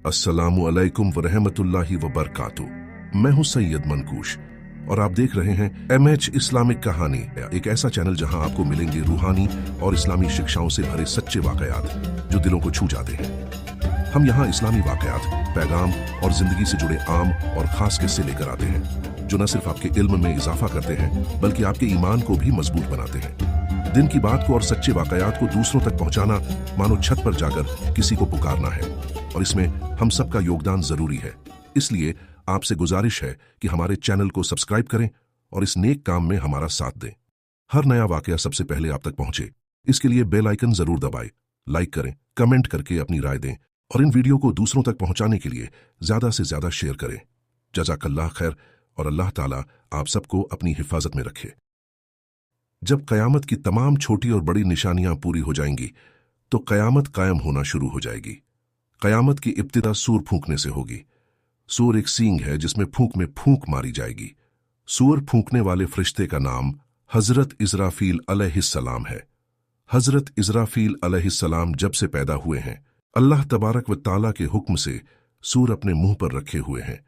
अस्सलामु अलैकुम वरहमतुल्लाहि वबरकातुहू। मैं हूं सैयद मनकूश और आप देख रहे हैं MH इस्लामिक कहानी, एक ऐसा चैनल जहां आपको मिलेंगे रूहानी और इस्लामी शिक्षाओं से भरे सच्चे वाकयात जो दिलों को छू जाते हैं। हम यहां इस्लामी वाकयात, पैगाम और जिंदगी से जुड़े आम और खास किस्से लेकर आते हैं जो न सिर्फ आपके इल्म में इजाफा करते हैं बल्कि आपके ईमान को भी मजबूत बनाते हैं। दिन की बात को और सच्चे वाकयात को दूसरों तक पहुंचाना मानो छत पर जाकर किसी को पुकारना है, और इसमें हम सबका योगदान जरूरी है। इसलिए आपसे गुजारिश है कि हमारे चैनल को सब्सक्राइब करें और इस नेक काम में हमारा साथ दें। हर नया वाकया सबसे पहले आप तक पहुंचे, इसके लिए बेल आइकन जरूर दबाएं, लाइक करें, कमेंट करके अपनी राय दें और इन वीडियो को दूसरों तक पहुंचाने के लिए ज्यादा से ज्यादा शेयर करें। जज़ाकल्लाह खैर, और अल्लाह ताला आप सबको अपनी हिफाजत में रखे। जब कयामत की तमाम छोटी और बड़ी निशानियां पूरी हो जाएंगी तो कयामत कायम होना शुरू हो जाएगी। कयामत की इब्तिदा सूर फूंकने से होगी। सूर एक सींग है जिसमें फूंक में फूंक मारी जाएगी। सूर फूंकने वाले फरिश्ते का नाम हजरत इज़राफील अलैहिस्सलाम है। हजरत इज़राफील अलैहिस्सलाम जब से पैदा हुए हैं, अल्लाह तबारक व ताला के हुक्म से सूर अपने मुंह पर रखे हुए हैं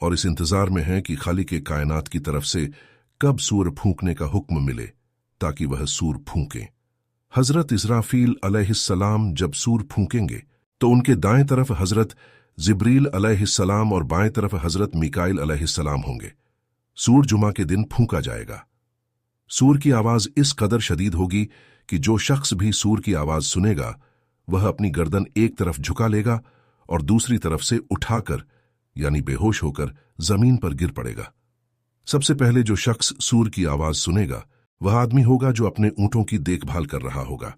और इस इंतजार में हैं कि खालिक कायनात की तरफ से कब सूर फूंकने का हुक्म मिले ताकि वह सूर फूंके। हजरत इज़राफील अलैहिस्सलाम जब सूर फूंकेंगे तो उनके दाएं तरफ हजरत जिब्रील अलैहिस्सलाम और बाएं तरफ हजरत मीकाईल अलैहिस्सलाम होंगे। सूर जुमा के दिन फूंका जाएगा। सूर की आवाज इस कदर शदीद होगी कि जो शख्स भी सूर की आवाज सुनेगा वह अपनी गर्दन एक तरफ झुका लेगा और दूसरी तरफ से उठाकर यानी बेहोश होकर जमीन पर गिर पड़ेगा। सबसे पहले जो शख्स सूर की आवाज सुनेगा वह आदमी होगा जो अपने ऊंटों की देखभाल कर रहा होगा।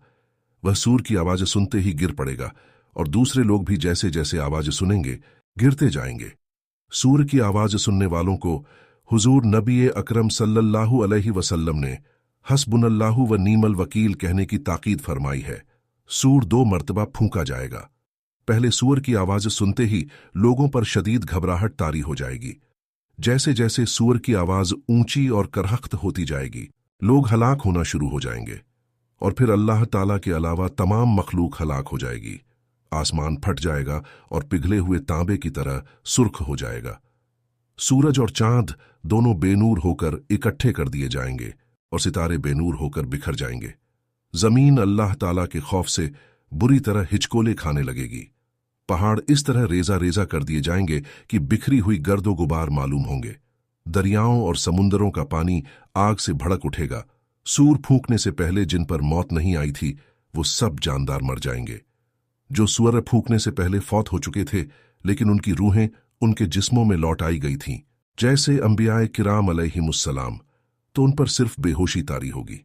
वह सूर की आवाज सुनते ही गिर पड़ेगा और दूसरे लोग भी जैसे जैसे आवाज सुनेंगे गिरते जाएंगे। सूर की आवाज सुनने वालों को हुजूर नबी अकरम सल्लल्लाहु अलैहि वसल्लम ने हस्बुनल्लाहु व नीमल वकील कहने की ताकीद फरमाई है। सूर 2 मर्तबा फूंका जाएगा। पहले सूर की आवाज सुनते ही लोगों पर शदीद घबराहट तारी हो जाएगी। जैसे जैसे सूर की आवाज ऊंची और करहख्त होती जाएगी, लोग हलाक होना शुरू हो जाएंगे और फिर अल्लाह ताला के अलावा तमाम मखलूक हलाक हो जाएगी। आसमान फट जाएगा और पिघले हुए तांबे की तरह सुर्ख हो जाएगा। सूरज और चांद दोनों बेनूर होकर इकट्ठे कर दिए जाएंगे और सितारे बेनूर होकर बिखर जाएंगे। जमीन अल्लाह ताला के खौफ से बुरी तरह हिचकोले खाने लगेगी। पहाड़ इस तरह रेजा रेजा कर दिए जाएंगे कि बिखरी हुई गर्दो गुबार मालूम होंगे। दरियाओं और समुंदरों का पानी आग से भड़क उठेगा। सूर फूंकने से पहले जिन पर मौत नहीं आई थी वो सब जानदार मर जाएंगे। जो सूर फूंकने से पहले फौत हो चुके थे लेकिन उनकी रूहें उनके जिस्मों में लौट आई गई थीं, जैसे अंबियाए किराम अलैहिमुस्सलाम, तो उन पर सिर्फ बेहोशी तारी होगी।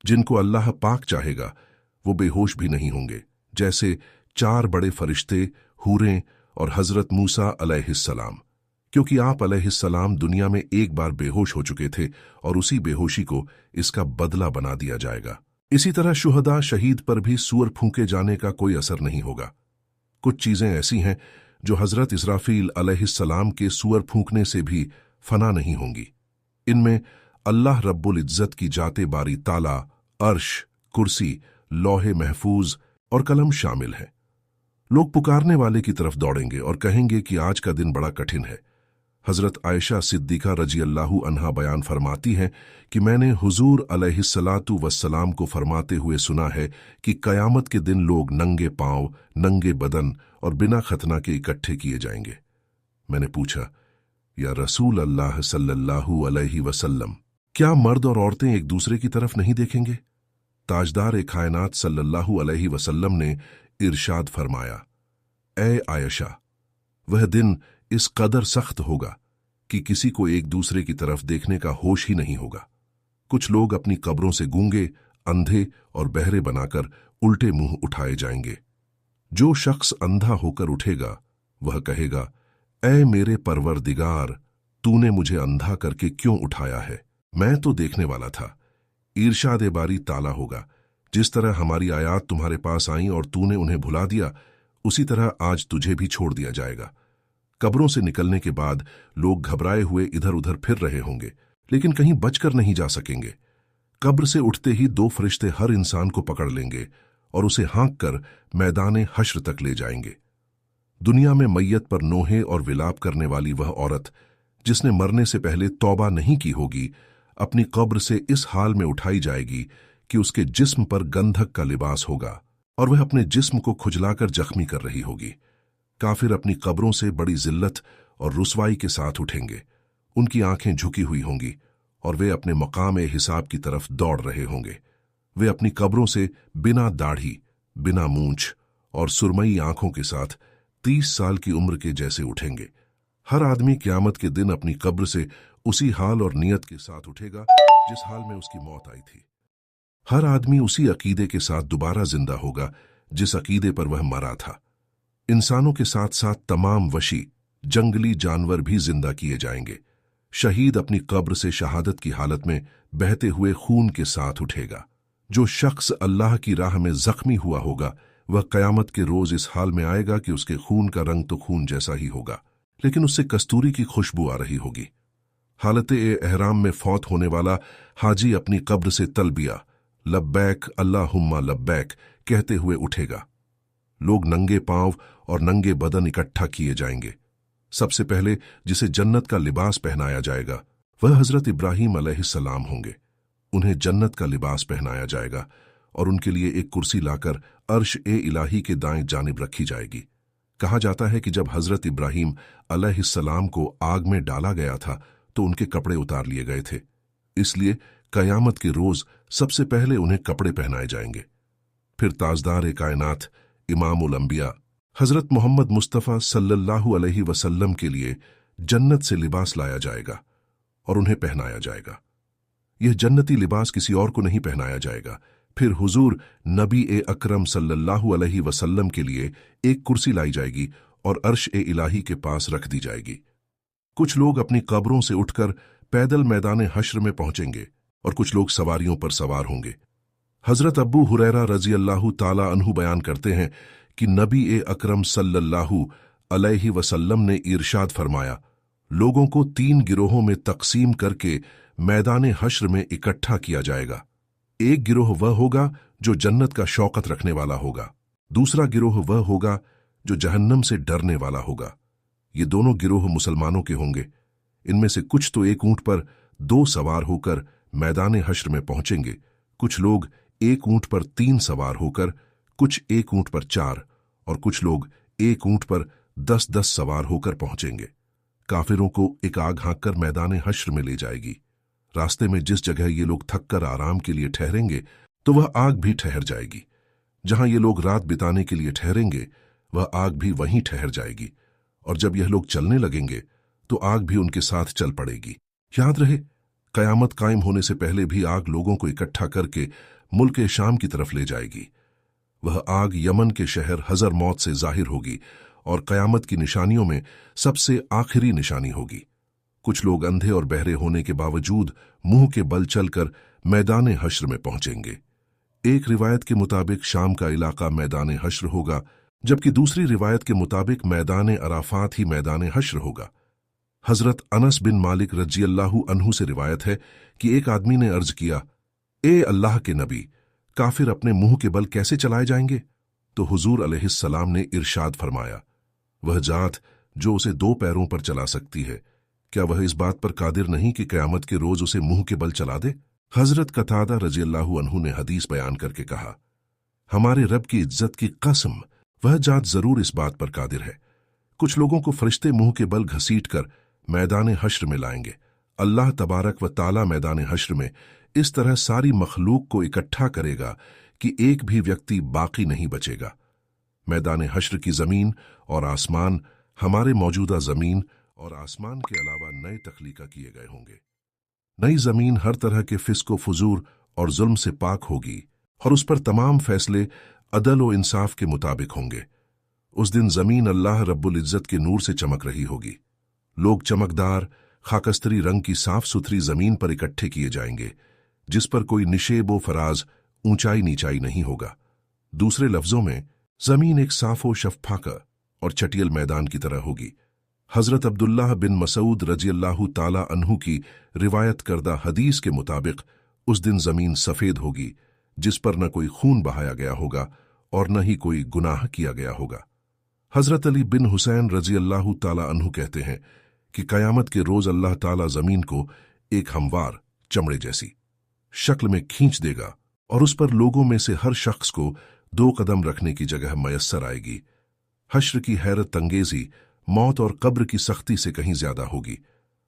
जिनको अल्लाह पाक चाहेगा वो बेहोश भी नहीं होंगे, जैसे 4 बड़े फरिश्ते, हूरें और हजरत मूसा अलैहिस्सलाम, क्योंकि आप अलैहिस्सलाम दुनिया में एक बार बेहोश हो चुके थे और उसी बेहोशी को इसका बदला बना दिया जाएगा। इसी तरह शुहदा शहीद पर भी सूर फूंके जाने का कोई असर नहीं होगा। कुछ चीजें ऐसी हैं जो हजरत इज़राफील अलैहिस्सलाम के सूर फूंकने से भी फना नहीं होंगी। इनमें अल्लाह रब्बुल इज्जत की जाते बारी ताला, अर्श, कुर्सी, लौहे महफूज और कलम शामिल है। लोग पुकारने वाले की तरफ दौड़ेंगे और कहेंगे कि आज का दिन बड़ा कठिन है। हजरत आयशा सिद्दीका रजी अल्लाहु अन्हा बयान फरमाती हैं कि मैंने हुजूर अलैहिस्सलातु वस्सलाम को फरमाते हुए सुना है कि कयामत के दिन लोग नंगे पांव, नंगे बदन और बिना खतना के इकट्ठे किए जाएंगे। मैंने पूछा, या रसूल अल्लाह सल्लल्लाहु अलैहि वसल्लम, क्या मर्द और औरतें एक दूसरे की तरफ नहीं देखेंगे? ताजदार कायनात सल्लल्लाहु अलैहि वसल्लम ने इरशाद फरमाया, ए आयशा, वह दिन इस कदर सख्त होगा कि किसी को एक दूसरे की तरफ देखने का होश ही नहीं होगा। कुछ लोग अपनी कब्रों से गूंगे, अंधे और बहरे बनाकर उल्टे मुंह उठाए जाएंगे। जो शख्स अंधा होकर उठेगा वह कहेगा, ऐ मेरे परवरदिगार, तूने मुझे अंधा करके क्यों उठाया है? मैं तो देखने वाला था। ईर्षाद बारी ताला होगा, जिस तरह हमारी आयात तुम्हारे पास आईं और तूने उन्हें भुला दिया, उसी तरह आज तुझे भी छोड़ दिया जाएगा। कब्रों से निकलने के बाद लोग घबराए हुए इधर उधर फिर रहे होंगे, लेकिन कहीं बचकर नहीं जा सकेंगे। कब्र से उठते ही 2 फरिश्ते हर इंसान को पकड़ लेंगे और उसे हाँक कर मैदान हश्र तक ले जाएंगे। दुनिया में मैयत पर नोहे और विलाप करने वाली वह औरत जिसने मरने से पहले तौबा नहीं की होगी, अपनी कब्र से इस हाल में उठाई जाएगी कि उसके जिस्म पर गंधक का लिबास होगा और वह अपने जिस्म को खुजलाकर जख्मी कर रही होगी। काफिर अपनी कब्रों से बड़ी जिल्लत और रुसवाई के साथ उठेंगे। उनकी आंखें झुकी हुई होंगी और वे अपने मकाम हिसाब की तरफ दौड़ रहे होंगे। वे अपनी कब्रों से बिना दाढ़ी, बिना मूंछ और सुरमई आंखों के साथ 30 साल की उम्र के जैसे उठेंगे। हर आदमी क़यामत के दिन अपनी कब्र से उसी हाल और नियत के साथ उठेगा जिस हाल में उसकी मौत आई थी। हर आदमी उसी अकीदे के साथ दोबारा जिंदा होगा जिस अकीदे पर वह मरा था। इंसानों के साथ साथ तमाम वशी जंगली जानवर भी जिंदा किए जाएंगे। शहीद अपनी कब्र से शहादत की हालत में बहते हुए खून के साथ उठेगा। जो शख्स अल्लाह की राह में जख्मी हुआ होगा वह क़यामत के रोज इस हाल में आएगा कि उसके खून का रंग तो खून जैसा ही होगा, लेकिन उससे कस्तूरी की खुशबू आ रही होगी। हालत-ए-एहराम में फौत होने वाला हाजी अपनी कब्र से तलबिया लब्बैक अल्लाहुम्मा लब्बैक कहते हुए उठेगा। लोग नंगे पांव और नंगे बदन इकट्ठा किए जाएंगे। सबसे पहले जिसे जन्नत का लिबास पहनाया जाएगा वह हजरत इब्राहीम अलैहिस्सलाम होंगे। उन्हें जन्नत का लिबास पहनाया जाएगा और उनके लिए एक कुर्सी लाकर अर्श-ए-इलाही के दाएं जानिब रखी जाएगी। कहा जाता है कि जब हजरत इब्राहीम अलैहिस्सलाम को आग में डाला गया था तो उनके कपड़े उतार लिए गए थे, इसलिए कयामत के रोज सबसे पहले उन्हें कपड़े पहनाए जाएंगे। फिर ताजदार-ए-कायनात इमामुल अंबिया हजरत मोहम्मद मुस्तफ़ा सल्लल्लाहु अलैहि वसल्लम के लिए जन्नत से लिबास लाया जाएगा और उन्हें पहनाया जाएगा। यह जन्नती लिबास किसी और को नहीं पहनाया जाएगा। फिर हुजूर नबी-ए-अकरम सल्लल्लाहु अलैहि वसल्लम के लिए एक कुर्सी लाई जाएगी और अर्श-ए-इलाही के पास रख दी जाएगी। कुछ लोग अपनी कब्रों से उठकर पैदल मैदान हश्र में पहुंचेंगे और कुछ लोग सवारियों पर सवार होंगे। हजरत अब्बू हुरैरा रजी अल्लाह ताला अन्हु बयान करते हैं कि नबी-ए-अकरम सल्लल्लाहु अलैहि वसल्लम ने इरशाद फरमाया, लोगों को 3 गिरोहों में तकसीम करके मैदान हश्र में इकट्ठा किया जाएगा। एक गिरोह वह होगा जो जन्नत का शौकत रखने वाला होगा, दूसरा गिरोह वह होगा जो जहन्नम से डरने वाला होगा। ये दोनों गिरोह मुसलमानों के होंगे। इनमें से कुछ तो एक ऊंट पर 2 सवार होकर मैदान हश्र में पहुंचेंगे, कुछ लोग एक ऊंट पर 3 सवार होकर, कुछ एक ऊंट पर 4 और कुछ लोग एक ऊंट पर 10-10 सवार होकर पहुंचेंगे। काफिरों को एक आग हाँककर मैदान हश्र में ले जाएगी। रास्ते में जिस जगह ये लोग थककर आराम के लिए ठहरेंगे तो वह आग भी ठहर जाएगी। जहां ये लोग रात बिताने के लिए ठहरेंगे वह आग भी वहीं ठहर जाएगी, और जब यह लोग चलने लगेंगे तो आग भी उनके साथ चल पड़ेगी। याद रहे, कयामत कायम होने से पहले भी आग लोगों को इकट्ठा करके मुल्क शाम की तरफ ले जाएगी। वह आग यमन के शहर हजर मौत से जाहिर होगी और कयामत की निशानियों में सबसे आखिरी निशानी होगी। कुछ लोग अंधे और बहरे होने के बावजूद मुंह के बल चलकर मैदान हश्र में पहुंचेंगे। एक रिवायत के मुताबिक शाम का इलाका मैदान हश्र होगा, जबकि दूसरी रिवायत के मुताबिक मैदान अराफात ही मैदान हश्र होगा। हजरत अनस बिन मालिक रज़ियल्लाहु अन्हु से रिवायत है कि एक आदमी ने अर्ज किया, ए अल्लाह के नबी, काफिर अपने मुंह के बल कैसे चलाए जाएंगे? तो हुजूर अलैहिस्सलाम ने इरशाद फरमाया, वह जात जो उसे 2 पैरों पर चला सकती है, क्या वह इस बात पर कादिर नहीं कि क़यामत के रोज उसे मुंह के बल चला दे? हजरत कतादा रज़ियल्लाहु अन्हु ने हदीस बयान करके कहा, हमारे रब की इज्जत की कसम, वह जात जरूर इस बात पर कादिर है। कुछ लोगों को फरिश्ते मुंह के बल घसीट कर मैदान हश्र में लाएंगे। अल्लाह तबारक व ताला मैदान हश्र में इस तरह सारी मखलूक को इकट्ठा करेगा कि एक भी व्यक्ति बाकी नहीं बचेगा। मैदान हश्र की जमीन और आसमान हमारे मौजूदा जमीन और आसमान के अलावा नए तख्लीका किए गए होंगे। नई जमीन हर तरह के फिस्को फुजूर और जुल्म से पाक होगी और उस पर तमाम फैसले अदल व इंसाफ के मुताबिक होंगे। उस दिन जमीन अल्लाह रब्बुल इज्जत के नूर से चमक रही होगी। लोग चमकदार खाकस्तरी रंग की साफ सुथरी जमीन पर इकट्ठे किए जाएंगे, जिस पर कोई निशेब व फराज, ऊंचाई नीचाई नहीं होगा। दूसरे लफ्जों में जमीन एक साफो शफाका और चटियल मैदान की तरह होगी। हजरत अब्दुल्लाह बिन मसूद रज़ियल्लाहु ताला अन्हु की रिवायत करदा हदीस के मुताबिक उस दिन जमीन सफेद होगी, जिस पर न कोई खून बहाया गया होगा और न ही कोई गुनाह किया गया होगा। हजरत अली बिन हुसैन रजी अल्लाह ताला अन्हु कहते हैं कि कयामत के रोज अल्लाह ताला जमीन को एक हमवार चमड़े जैसी शक्ल में खींच देगा और उस पर लोगों में से हर शख्स को 2 कदम रखने की जगह मयस्सर आएगी। हश्र की हैरत अंगेजी मौत और कब्र की सख्ती से कहीं ज्यादा होगी।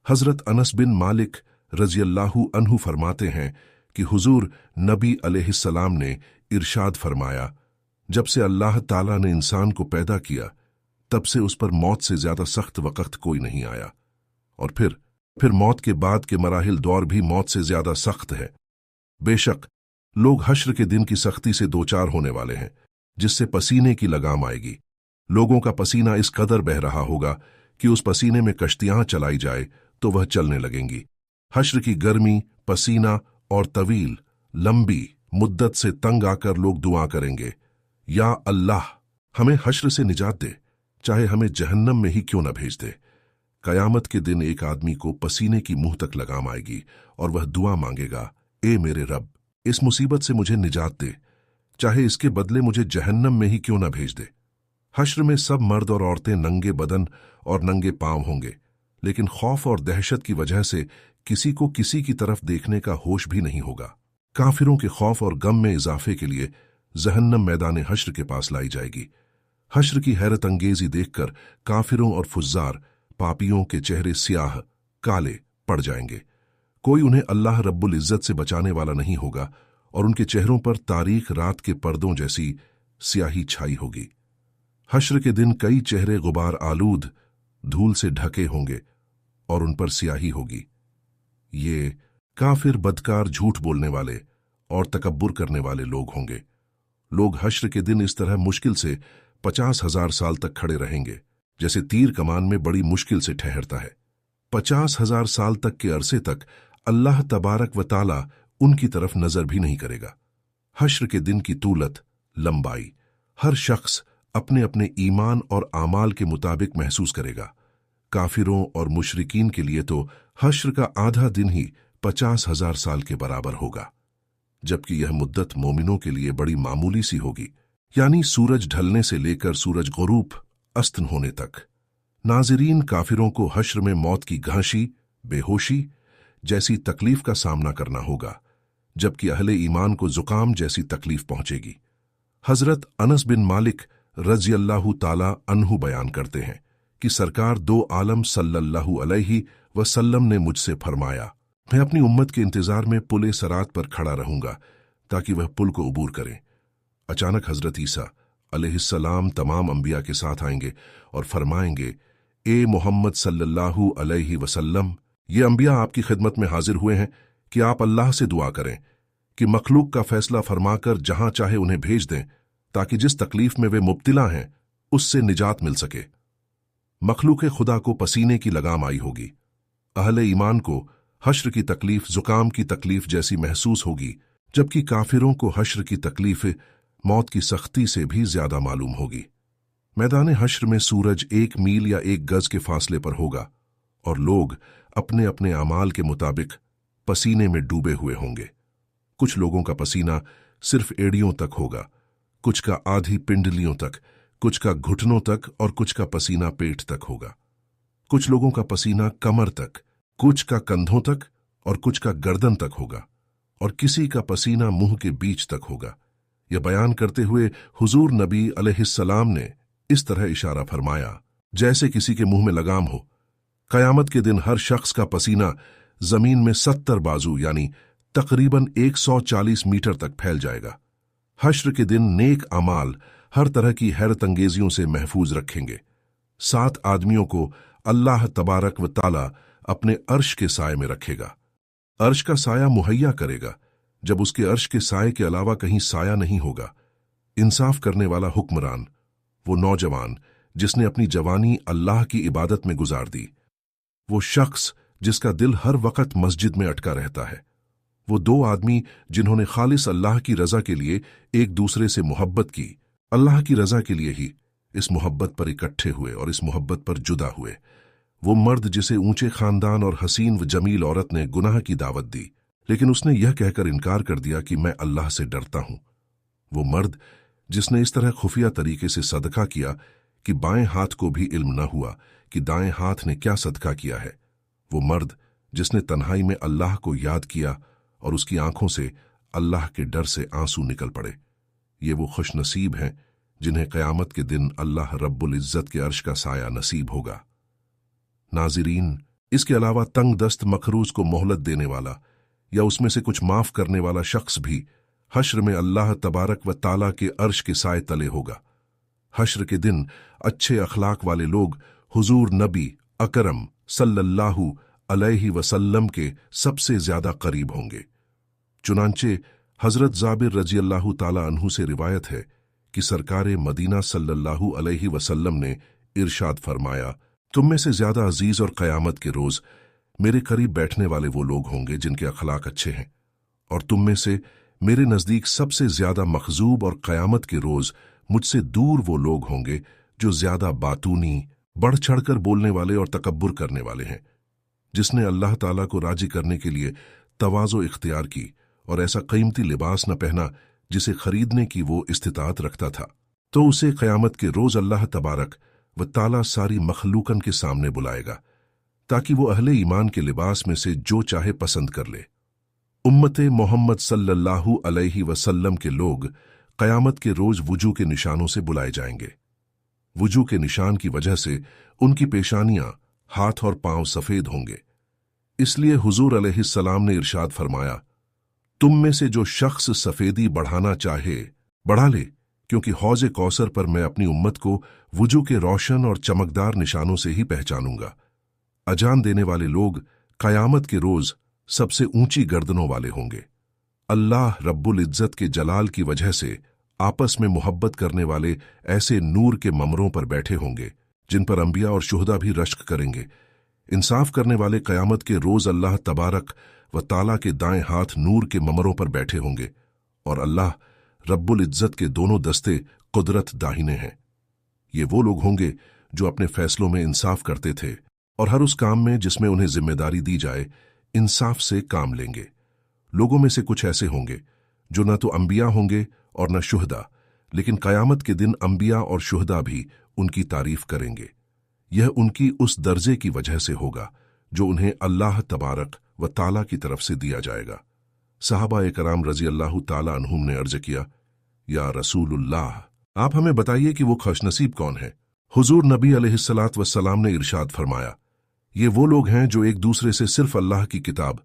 हजरत अनस बिन मालिक रजी अल्लाहु अन्हु फरमाते हैं कि हुजूर नबी अलैहिस्सलाम ने इरशाद फरमाया, जब से अल्लाह ताला ने इंसान को पैदा किया तब से उस पर मौत से ज्यादा सख्त वक्त कोई नहीं आया, और फिर मौत के बाद के मराहिल दौर भी मौत से ज्यादा सख्त है। बेशक लोग हश्र के दिन की सख्ती से दो चार होने वाले हैं, जिससे पसीने की लगाम आएगी। लोगों का पसीना इस कदर बह रहा होगा कि उस पसीने में कश्तियां चलाई जाए तो वह चलने लगेंगी। हश्र की गर्मी, पसीना और तवील लंबी मुद्दत से तंग आकर लोग दुआ करेंगे, या अल्लाह हमें हश्र से निजात दे, चाहे हमें जहन्नम में ही क्यों न भेज दे। कयामत के दिन एक आदमी को पसीने की मुंह तक लगाम आएगी और वह दुआ मांगेगा, ए मेरे रब, इस मुसीबत से मुझे निजात दे, चाहे इसके बदले मुझे जहन्नम में ही क्यों न भेज दे। हश्र में सब मर्द और औरतें नंगे बदन और नंगे पांव होंगे, लेकिन खौफ और दहशत की वजह से किसी को किसी की तरफ देखने का होश भी नहीं होगा। काफिरों के खौफ और गम में इजाफे के लिए जहन्नम मैदान हश्र के पास लाई जाएगी। हश्र की हैरत अंगेजी देखकर काफिरों और फुज्जार पापियों के चेहरे स्याह काले पड़ जाएंगे। कोई उन्हें अल्लाह रब्बुल इज्जत से बचाने वाला नहीं होगा और उनके चेहरों पर तारीख रात के पर्दों जैसी स्याही छाई होगी। हश्र के दिन कई चेहरे गुबार आलूद धूल से ढके होंगे और उन पर स्याही होगी। ये काफिर, बदकार, झूठ बोलने वाले और तकब्बुर करने वाले लोग होंगे। लोग हश्र के दिन इस तरह मुश्किल से 50,000 साल तक खड़े रहेंगे, जैसे तीर कमान में बड़ी मुश्किल से ठहरता है। 50,000 साल तक के अरसे तक अल्लाह तबारक व ताला उनकी तरफ नजर भी नहीं करेगा। हश्र के दिन की तूलत, लंबाई हर शख्स अपने अपने ईमान और आमाल के मुताबिक महसूस करेगा। काफिरों और मुशरिकीन के लिए तो हश्र का आधा दिन ही 50,000 साल के बराबर होगा, जबकि यह मुद्दत मोमिनों के लिए बड़ी मामूली सी होगी, यानी सूरज ढलने से लेकर सूरज गुरूब अस्तन होने तक। नाज़रीन, काफिरों को हश्र में मौत की घांसी, बेहोशी जैसी तकलीफ का सामना करना होगा, जबकि अहले ईमान को जुकाम जैसी तकलीफ पहुंचेगी। हजरत अनस बिन मालिक रज़ी अल्लाहु ताला अन्हु बयान करते हैं कि सरकार 2 आलम सल्लल्लाहु अलैहि वसल्लम ने मुझसे फरमाया, मैं अपनी उम्मत के इंतजार में पुल सरात पर खड़ा रहूंगा ताकि वह पुल को उबूर करें। अचानक हजरत ईसा अलैहिस्सलाम तमाम अंबिया के साथ आएंगे और फरमाएंगे, ए मोहम्मद सल्लल्लाहु अलैहि वसल्लम, ये अंबिया आपकी खिदमत में हाजिर हुए हैं कि आप अल्लाह से दुआ करें कि मखलूक का फैसला फरमाकर जहां चाहे उन्हें भेज दें, ताकि जिस तकलीफ में वे मुब्तिला हैं उससे निजात मिल सके। मखलूक खुदा को पसीने की लगाम आई होगी। अहले ईमान को हश्र की तकलीफ जुकाम की तकलीफ जैसी महसूस होगी, जबकि काफिरों को हश्र की तकलीफ मौत की सख्ती से भी ज्यादा मालूम होगी। मैदान हश्र में सूरज 1 मील या 1 गज के फासले पर होगा और लोग अपने अपने अमाल के मुताबिक पसीने में डूबे हुए होंगे। कुछ लोगों का पसीना सिर्फ एड़ियों तक होगा, कुछ का आधी पिंडलियों तक, कुछ का घुटनों तक और कुछ का पसीना पेट तक होगा। कुछ लोगों का पसीना कमर तक, कुछ का कंधों तक और कुछ का गर्दन तक होगा, और किसी का पसीना मुंह के बीच तक होगा। यह बयान करते हुए हुजूर नबी अलैहिस्सलाम ने इस तरह इशारा फरमाया जैसे किसी के मुंह में लगाम हो। कयामत के दिन हर शख्स का पसीना जमीन में 70 बाजू यानी तकरीबन 140 मीटर तक फैल जाएगा। हश्र के दिन नेक अमाल हर तरह की हैरत अंगेजियों से महफूज रखेंगे। 7 आदमियों को अल्लाह तबारक व ताला अपने अर्श के साए में रखेगा। अर्श का साया मुहैया करेगा जब उसके अर्श के साए के अलावा कहीं साया नहीं होगा। इंसाफ करने वाला हुक्मरान, वो नौजवान जिसने अपनी जवानी अल्लाह की इबादत में गुजार दी, वो शख्स जिसका दिल हर वक्त मस्जिद में अटका रहता है, वो 2 आदमी जिन्होंने खालिस अल्लाह की रजा के लिए एक दूसरे से मोहब्बत की, अल्लाह की रजा के लिए ही इस मोहब्बत पर इकट्ठे हुए और इस मोहब्बत पर जुदा हुए, वो मर्द जिसे ऊंचे खानदान और हसीन व जमील औरत ने गुनाह की दावत दी, लेकिन उसने यह कहकर इनकार कर दिया कि मैं अल्लाह से डरता हूं, वो मर्द जिसने इस तरह खुफिया तरीके से सदका किया कि बाएं हाथ को भी इल्म न हुआ कि दाएं हाथ ने क्या सदका किया है। वो मर्द जिसने तन्हाई में अल्लाह को याद किया और उसकी आंखों से अल्लाह के डर से आंसू निकल पड़े। ये वो खुशनसीब हैं जिन्हें क़यामत के दिन अल्लाह रब्बुल इज़्ज़त के अर्श का साया नसीब होगा। नाज़रीन, इसके अलावा तंग दस्त मखरूज को मोहलत देने वाला या उसमें से कुछ माफ करने वाला शख्स भी हश्र में अल्लाह तबारक व ताला के अर्श के साए तले होगा। हश्र के दिन अच्छे अखलाक वाले लोग हुजूर नबी अकरम सल्लल्लाहु अलैहि वसल्लम के सबसे ज्यादा करीब होंगे। चुनांचे हजरत जाबिर रजी अल्लाह ताला अन्हु से रिवायत है कि सरकारे मदीना सल्लल्लाहु अलैहि वसल्लम ने इरशाद फरमाया, तुम में से ज्यादा अजीज और क़यामत के रोज मेरे करीब बैठने वाले वो लोग होंगे जिनके अखलाक अच्छे हैं, और तुम में से मेरे नजदीक सबसे ज्यादा मखजूब और क़यामत के रोज मुझसे दूर वो लोग होंगे जो ज्यादा बातूनी, बढ़ चढ़कर बोलने वाले और तकब्बुर करने वाले हैं। जिसने अल्लाह ताला को राजी करने के लिए तवाज़ो इख्तियार की और ऐसा कीमती लिबास न पहना जिसे खरीदने की वो इस्तिताअत रखता था, तो उसे क़यामत के रोज अल्लाह तबारक व ताला सारी मखलूकन के सामने बुलाएगा ताकि वो अहले ईमान के लिबास में से जो चाहे पसंद कर ले। उम्मते मोहम्मद सल्लल्लाहु अलैहि वसल्लम के लोग क़यामत के रोज वुजू के निशानों से बुलाए जाएंगे। वुजू के निशान की वजह से उनकी पेशानियां, हाथ और पांव सफेद होंगे। इसलिए हुजूर अलैहिस्सलाम ने इरशाद फरमाया, तुम में से जो शख्स सफेदी बढ़ाना चाहे बढ़ा ले, क्योंकि हौज़े कौसर पर मैं अपनी उम्मत को वुजू के रोशन और चमकदार निशानों से ही पहचानूंगा। अजान देने वाले लोग क़यामत के रोज सबसे ऊंची गर्दनों वाले होंगे। अल्लाह रब्बुल इज़्ज़त के जलाल की वजह से आपस में मोहब्बत करने वाले ऐसे नूर के ममरों पर बैठे होंगे जिन पर अंबिया और शुहदा भी रश्क करेंगे। इंसाफ करने वाले क़यामत के रोज अल्लाह तबारक व ताला के दाएं हाथ नूर के ममरों पर बैठे होंगे और अल्लाह रब्बुल इज़्ज़त के दोनों दस्ते कुदरत दाहिने हैं। ये वो लोग होंगे जो अपने फैसलों में इंसाफ करते थे और हर उस काम में जिसमें उन्हें जिम्मेदारी दी जाए इंसाफ से काम लेंगे। लोगों में से कुछ ऐसे होंगे जो न तो अंबिया होंगे और न शुहदा, लेकिन क़यामत के दिन अंबिया और शुहदा भी उनकी तारीफ करेंगे। यह उनकी उस दर्जे की वजह से होगा जो उन्हें अल्लाह तबारक व ताला की तरफ से दिया जाएगा। सहाबा कराम रजी अल्लाह ताला अन्हुम ने अर्ज किया, या रसूलुल्लाह, आप हमें बताइए कि वो खुशनसीब कौन है। हुजूर नबी अलैहिस्सलात वस्सलाम ने इरशाद फरमाया, ये वो लोग हैं जो एक दूसरे से सिर्फ अल्लाह की किताब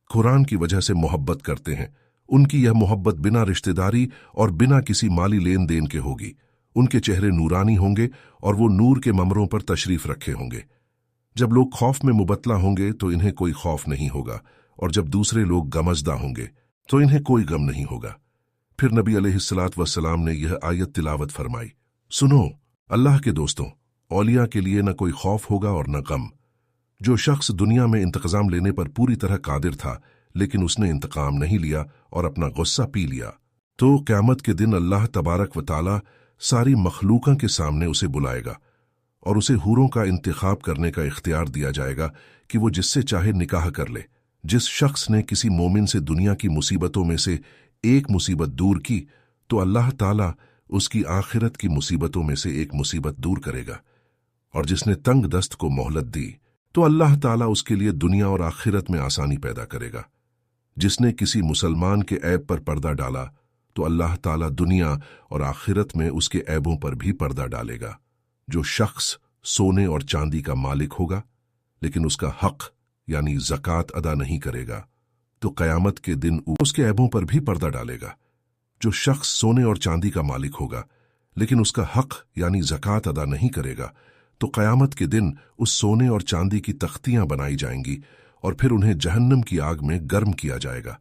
कुरान की वजह से मोहब्बत करते हैं। उनकी यह मोहब्बत बिना रिश्तेदारी और बिना किसी माली लेन देन के होगी। उनके चेहरे नूरानी होंगे और वो नूर के ममरों पर तशरीफ रखे होंगे। जब लोग खौफ में मुबतला होंगे तो इन्हें कोई खौफ नहीं होगा, और जब दूसरे लोग गमजदा होंगे तो इन्हें कोई गम नहीं होगा। फिर नबी अलैहिस्सलात वस्सलाम ने यह आयत तिलावत फरमाई, सुनो अल्लाह के दोस्तों, औलिया के लिए न कोई खौफ होगा और न गम। जो शख्स दुनिया में इंतकाम लेने पर पूरी तरह कादिर था लेकिन उसने इंतकाम नहीं लिया और अपना गुस्सा पी लिया, तो क़यामत के दिन अल्लाह तबारक व ताला सारी मखलूक़ों के सामने उसे बुलाएगा और उसे हूरों का इंतखाब करने का इख्तियार दिया जाएगा कि वो जिससे चाहे निकाह कर ले। जिस शख्स ने किसी मोमिन से दुनिया की मुसीबतों में से एक मुसीबत दूर की तो अल्लाह ताला उसकी आखिरत की मुसीबतों में से एक मुसीबत दूर करेगा, और जिसने तंग दस्त को मोहलत दी तो अल्लाह ताला उसके लिए दुनिया और आखिरत में आसानी पैदा करेगा। जिसने किसी मुसलमान के ऐब पर पर्दा डाला तो अल्लाह ताला दुनिया और आखिरत में उसके ऐबों पर भी पर्दा डालेगा। जो शख्स सोने और चांदी का मालिक होगा लेकिन उसका हक यानी ज़कात अदा नहीं करेगा तो क़यामत के दिन उसके ऐबों पर भी पर्दा डालेगा। जो शख्स सोने और चांदी का मालिक होगा लेकिन उसका हक यानी ज़कात अदा नहीं करेगा तो क़यामत के दिन उस सोने और चांदी की तख्तियां बनाई जाएंगी और फिर उन्हें जहन्नम की आग में गर्म किया जाएगा।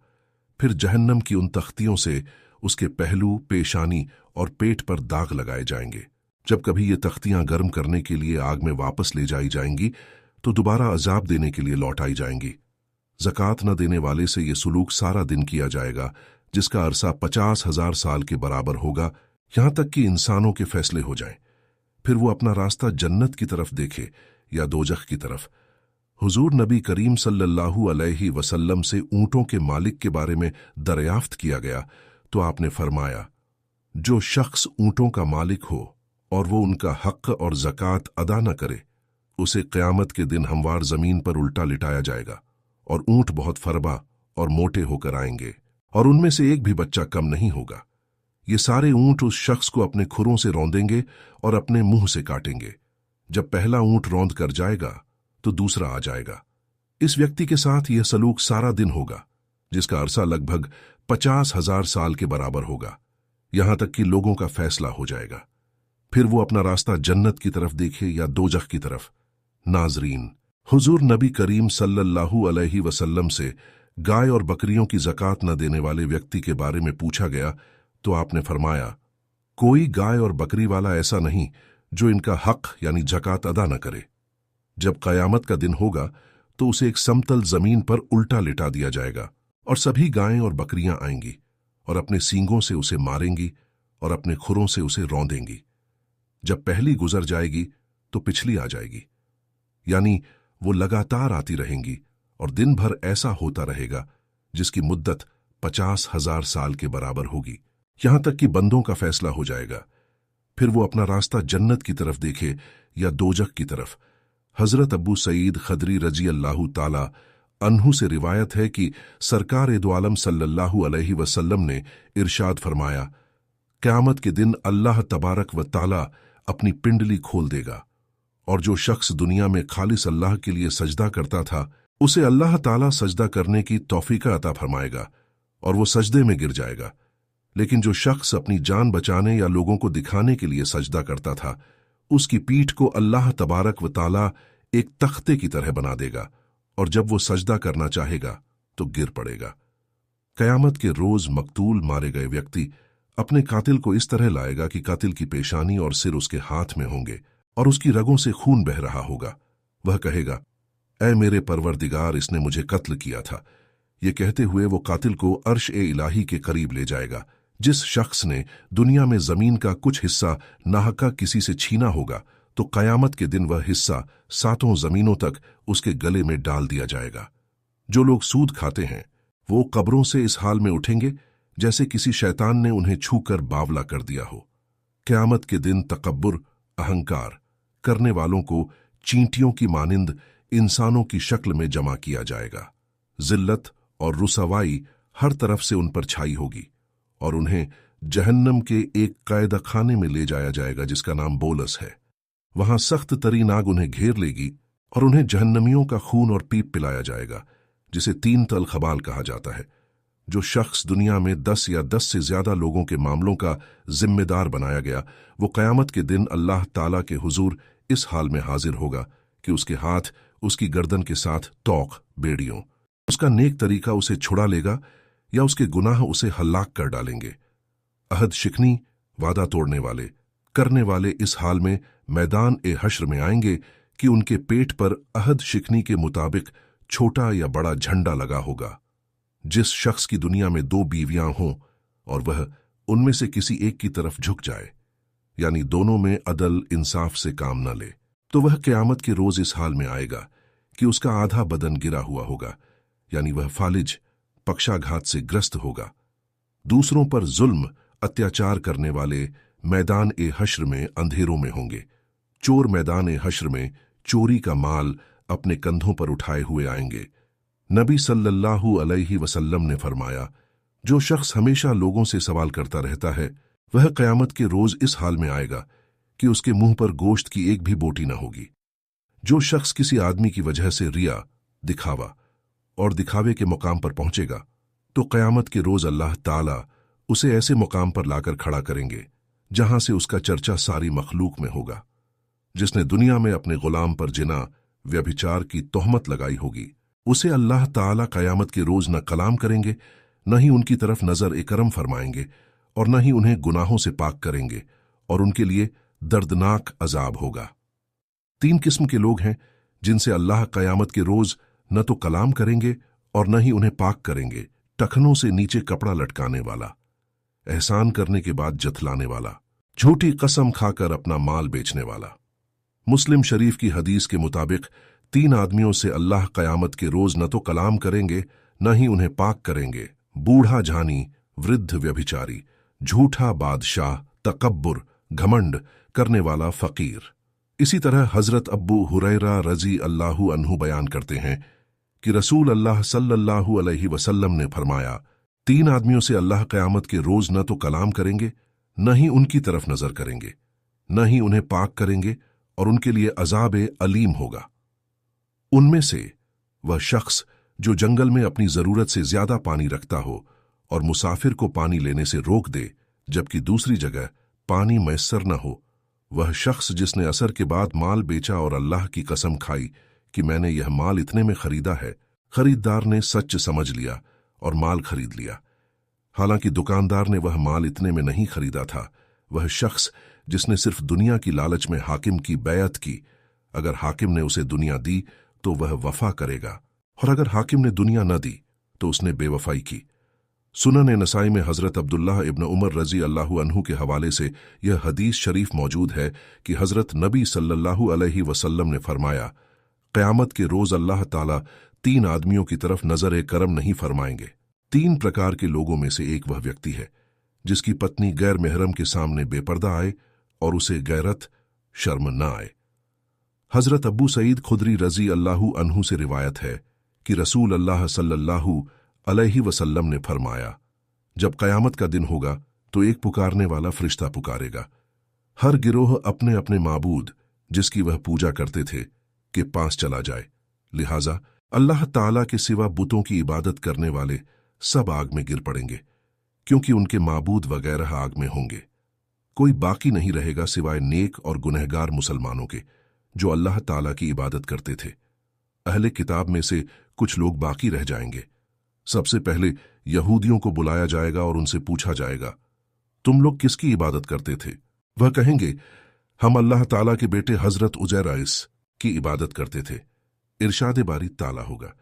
फिर जहन्नम की उन तख्तियों से उसके पहलू, पेशानी और पेट पर दाग लगाए जाएंगे। जब कभी ये तख्तियां गर्म करने के लिए आग में वापस ले जाई जाएंगी तो दोबारा अजाब देने के लिए लौटाई जाएंगी। ज़कात न देने वाले से ये सुलूक सारा दिन किया जाएगा जिसका अरसा 50,000 साल के बराबर होगा, यहां तक कि इंसानों के फैसले हो जाएं। फिर वो अपना रास्ता जन्नत की तरफ देखे या दोजख की तरफ। हुजूर नबी करीम सल्लल्लाहु अलैहि वसल्लम से ऊंटों के मालिक के बारे में दरियाफ्त किया गया तो आपने फरमाया, जो शख्स ऊंटों का मालिक हो और वो उनका हक और ज़कात अदा न करे, उसे क़यामत के दिन हमवार ज़मीन पर उल्टा लिटाया जाएगा और ऊंट बहुत फरबा और मोटे होकर आएंगे और उनमें से एक भी बच्चा कम नहीं होगा। ये सारे ऊंट उस शख्स को अपने खुरों से रौंदेंगे और अपने मुंह से काटेंगे। जब पहला ऊंट रौंद कर जाएगा तो दूसरा आ जाएगा। इस व्यक्ति के साथ यह सलूक सारा दिन होगा, जिसका अरसा लगभग 50,000 साल के बराबर होगा, यहां तक कि लोगों का फैसला हो जाएगा। फिर वो अपना रास्ता जन्नत की तरफ देखे या दोजख की तरफ। नाजरीन, हुजूर नबी करीम सल्लल्लाहु अलैहि वसल्लम से गाय और बकरियों की ज़कात न देने वाले व्यक्ति के बारे में पूछा गया तो आपने फरमाया, कोई गाय और बकरी वाला ऐसा नहीं जो इनका हक यानी ज़कात अदा न करे। जब क़यामत का दिन होगा तो उसे एक समतल जमीन पर उल्टा लिटा दिया जाएगा और सभी गायें और बकरियां आएंगी और अपने सींगों से उसे मारेंगी और अपने खुरों से उसे रौंदेंगी। जब पहली गुजर जाएगी तो पिछली आ जाएगी, यानी वो लगातार आती रहेंगी और दिन भर ऐसा होता रहेगा जिसकी मुद्दत 50,000 साल के बराबर होगी, यहां तक कि बंदों का फैसला हो जाएगा। फिर वो अपना रास्ता जन्नत की तरफ देखे या दोजख की तरफ। हजरत अबू सईद खदरी रजी अल्लाह ताला अन्हु से रिवायत है कि सरकार दो आलम सल्लल्लाहु अलैहि वसल्लम ने इरशाद फरमाया, क़यामत के दिन अल्लाह तबारक व ताला अपनी पिंडली खोल देगा और जो शख्स दुनिया में खालिस अल्लाह के लिए सजदा करता था उसे अल्लाह ताला सजदा करने की तौफीक अता फरमाएगा और वो सजदे में गिर जाएगा। लेकिन जो शख्स अपनी जान बचाने या लोगों को दिखाने के लिए सजदा करता था, उसकी पीठ को अल्लाह तबारक व ताला एक तख्ते की तरह बना देगा और जब वो सजदा करना चाहेगा तो गिर पड़ेगा। क़यामत के रोज मकतूल मारे गए व्यक्ति अपने कातिल को इस तरह लाएगा कि कातिल की पेशानी और सिर उसके हाथ में होंगे और उसकी रगों से खून बह रहा होगा। वह कहेगा, ऐ मेरे परवरदिगार, इसने मुझे कत्ल किया था। ये कहते हुए वो कातिल को अर्श ए इलाही के करीब ले जाएगा। जिस शख्स ने दुनिया में जमीन का कुछ हिस्सा नाहका किसी से छीना होगा तो क़यामत के दिन वह हिस्सा 7 जमीनों तक उसके गले में डाल दिया जाएगा। जो लोग सूद खाते हैं वो कब्रों से इस हाल में उठेंगे जैसे किसी शैतान ने उन्हें छूकर बावला कर दिया हो। क़यामत के दिन तकब्बुर, अहंकार करने वालों को चींटियों की मानिंद इंसानों की शक्ल में जमा किया जाएगा। जिल्लत और रुसवाई हर तरफ से उन पर छाई होगी और उन्हें जहन्नम के एक कैद खाने में ले जाया जाएगा जिसका नाम बोलस है। वहां सख्त तरीन आग उन्हें घेर लेगी और उन्हें जहन्नमियों का खून और पीप पिलाया जाएगा, जिसे 3 तल खबाल कहा जाता है। जो शख्स दुनिया में 10 या 10 से ज्यादा लोगों के मामलों का जिम्मेदार बनाया गया, वो क़यामत के दिन अल्लाह ताला के हुजूर इस हाल में हाजिर होगा कि उसके हाथ उसकी गर्दन के साथ तौक बेड़ियों, उसका नेक तरीका उसे छुड़ा लेगा या उसके गुनाह उसे हलाक कर डालेंगे। अहद शिकनी, वादा तोड़ने वाले करने वाले इस हाल में मैदान ए हश्र में आएंगे कि उनके पेट पर अहद शिकनी के मुताबिक छोटा या बड़ा झंडा लगा होगा। जिस शख्स की दुनिया में 2 बीवियां हों और वह उनमें से किसी एक की तरफ झुक जाए, यानी दोनों में अदल इंसाफ से काम न ले, तो वह क़यामत के रोज इस हाल में आएगा कि उसका आधा बदन गिरा हुआ होगा, यानी वह फालिज पक्षाघात से ग्रस्त होगा। दूसरों पर जुल्म अत्याचार करने वाले मैदान ए हश्र में अंधेरों में होंगे। चोर मैदान ए हश्र में चोरी का माल अपने कंधों पर उठाए हुए आएंगे। नबी सल्लल्लाहु अलैहि वसल्लम ने फरमाया, जो शख्स हमेशा लोगों से सवाल करता रहता है वह क़यामत के रोज इस हाल में आएगा कि उसके मुंह पर गोश्त की एक भी बोटी न होगी। जो शख्स किसी आदमी की वजह से रिया, दिखावा और दिखावे के मुकाम पर पहुंचेगा तो क़यामत के रोज अल्लाह ताला उसे ऐसे मुकाम पर लाकर खड़ा करेंगे जहां से उसका चर्चा सारी मखलूक में होगा। जिसने दुनिया में अपने गुलाम पर जिना, व्यभिचार की तोहमत लगाई होगी, उसे अल्लाह ताला क़यामत के रोज न कलाम करेंगे, न ही उनकी तरफ नजर इकरम फरमाएंगे और न ही उन्हें गुनाहों से पाक करेंगे और उनके लिए दर्दनाक अजाब होगा। 3 किस्म के लोग हैं जिनसे अल्लाह क़यामत के रोज न तो कलाम करेंगे और न ही उन्हें पाक करेंगे। टखनों से नीचे कपड़ा लटकाने वाला, एहसान करने के बाद जथलाने वाला, झूठी कसम खाकर अपना माल बेचने वाला। मुस्लिम शरीफ की हदीस के मुताबिक 3 आदमियों से अल्लाह क़यामत के रोज न तो कलाम करेंगे न ही उन्हें पाक करेंगे। बूढ़ा झानी, वृद्ध व्यभिचारी, झूठा बादशाह, तकब्बुर, घमंड करने वाला फकीर। इसी तरह हजरत अब्बू हुरैरा रजी अल्लाहु अन्हु बयान करते हैं कि रसूल अल्लाह सल्लल्लाहु अलैहि वसल्लम ने फरमाया, 3 आदमियों से अल्लाह क़यामत के रोज न तो कलाम करेंगे, न ही उनकी तरफ नजर करेंगे, न ही उन्हें पाक करेंगे, और उनके लिए अजाब अलीम होगा। उनमें से वह शख्स जो जंगल में अपनी जरूरत से ज्यादा पानी रखता हो और मुसाफिर को पानी लेने से रोक दे जबकि दूसरी जगह पानी मैसर न हो, वह शख्स जिसने असर के बाद माल बेचा और अल्लाह की कसम खाई कि मैंने यह माल इतने में खरीदा है, खरीदार ने सच समझ लिया और माल खरीद लिया, हालांकि दुकानदार ने वह माल इतने में नहीं खरीदा था। वह शख्स जिसने सिर्फ दुनिया की लालच में हाकिम की बैयत की, अगर हाकिम ने उसे दुनिया दी तो वह वफा करेगा, और अगर हाकिम ने दुनिया न दी तो उसने बेवफाई की। सुनन नसाई में हजरत अब्दुल्लाह इब्न उमर रजी अल्लाहु अन्हु के हवाले से यह हदीस शरीफ मौजूद है कि हजरत नबी सल्लल्लाहु अलैहि वसल्लम ने फरमाया, क़यामत के रोज अल्लाह ताला 3 आदमियों की तरफ नजर करम नहीं फरमाएंगे। 3 प्रकार के लोगों में से एक वह व्यक्ति है जिसकी पत्नी गैर महरम के सामने बेपर्दा आए और उसे गैरत शर्म न आए। हजरत अबू सईद खुदरी रजी अल्लाहु अन्हु से रिवायत है कि रसूल अल्लाह सल्लल्लाहु अलैहि वसल्लम ने फरमाया, जब क़यामत का दिन होगा तो एक पुकारने वाला फरिश्ता पुकारेगा, हर गिरोह अपने अपने माबूद जिसकी वह पूजा करते थे के पास चला जाए, लिहाजा अल्लाह ताला के सिवा बुतों की इबादत करने वाले सब आग में गिर पड़ेंगे, क्योंकि उनके माबूद वगैरह आग में होंगे। कोई बाकी नहीं रहेगा सिवाय नेक और गुनहगार मुसलमानों के जो अल्लाह ताला की इबादत करते थे। अहले किताब में से कुछ लोग बाकी रह जाएंगे। सबसे पहले यहूदियों को बुलाया जाएगा और उनसे पूछा जाएगा, तुम लोग किसकी इबादत करते थे? वह कहेंगे, हम अल्लाह ताला के बेटे हजरत उजैराइस की इबादत करते थे। इरशाद बारी ताला होगा,